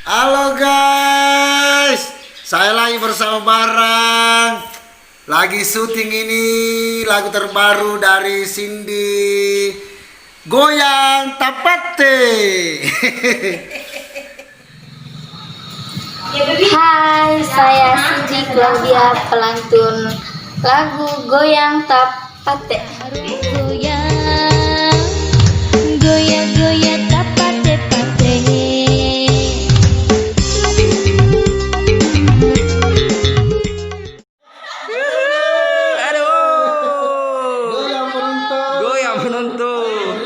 Halo guys, saya lagi bersama Barang. Lagi syuting ini lagu terbaru dari Cindy, Goyang Tapate. Hai, saya Cindy Claudia, pelantun lagu Goyang Tapate. Goyang, goyang, goyang tapate pate. Goyang penonton.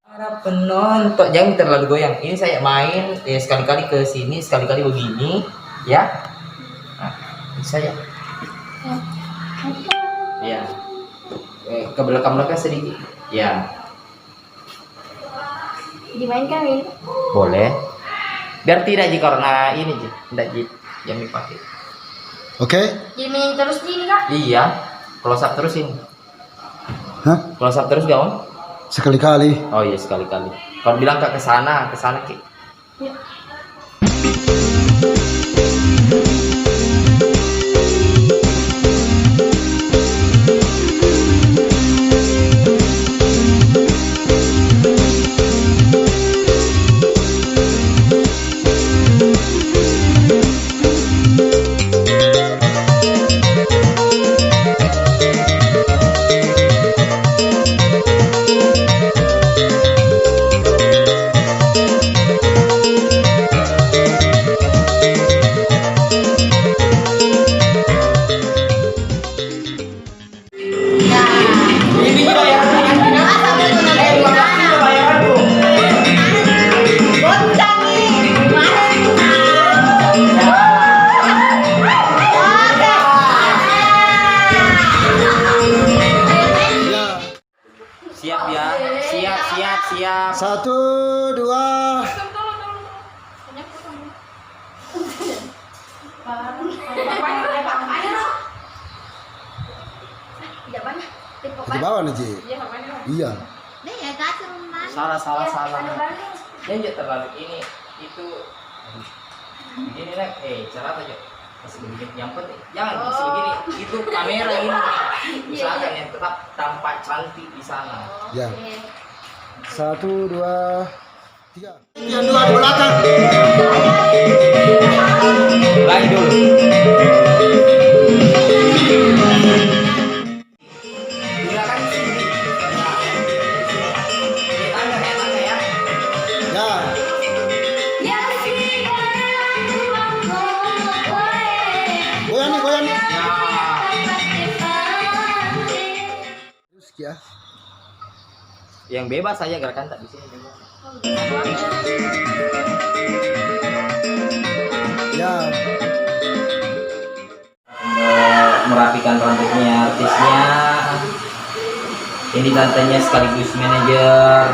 Para penonton jangan terlalu goyang. Ini saya main sekali-kali ke sini, sekali-kali begini, ya. Nah, ini saya. Ya. Ke belakang-belakang sedikit. Ya. Dimainkan ini? Boleh. Biar tidak Ji, karena ini Ji, tidak Ji yang dipakai. Oke? Dimainin terus ini kak? Iya. Close up terus ini. Hah? Close up terus gak Om? Sekali-kali. Oh iya sekali-kali. Kalau bilang ke sana Ki. Ya. Siap ya. Siap. Satu, dua. Di bawah nih, Ji. Iya. Salah. Jangan terlalu ini itu begini lah. Salah aja. Masih begini yang penting. Jangan masih begini. Itu kamera ini. Usahakan yang tetap tampak cantik di sana. Ya. Satu, dua, tiga. Yang dua di belakang. Lagi dulu. Belakang sini. Tangga ya. Ya. Goyang nih. Ya. Terus ya. Yang bebas saja gerakan tak di sini bebas. Ya. Merapikan rambutnya artisnya. Ini tantenya sekaligus manajer.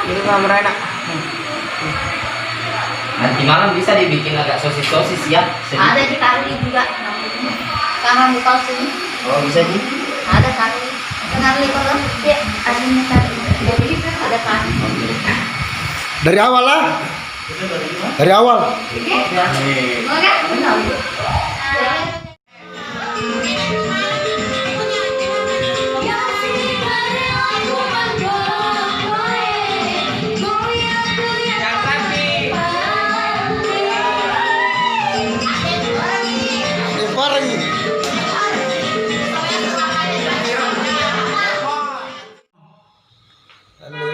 Dulu kamera enak. Nanti malam bisa dibikin agak sosis ya. Ada di kari juga. Karena buka sini. Oh bisa Ji. Ada kari. Kari kalau ya aslinya kari. Jadi ada kari. Dari awal lah. Dari awal. Oke. Bareng. Halo.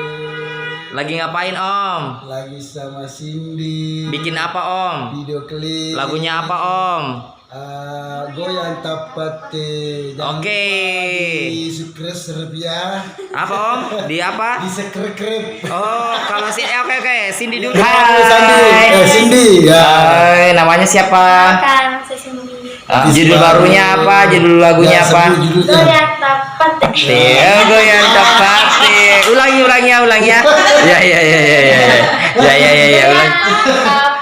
Lagi ngapain Om? Lagi sama Cindy. Bikin apa Om? Video klip. Lagunya apa Om? Goyang Tapate. Jangan Oke. lupa di subscribe ya. Apa Om? Di apa? Di subscribe. Oh, kalau oke. Cindy dulu. Halo Cindy. Cindy ya. Hai, namanya siapa? Kan saya Cindy. Judul barunya apa? Judul lagunya Ya, apa? sebut judulnya. Goyang tepat. Goyang tepat. Ulangi ya. Ya, ulang. Goyang tepat.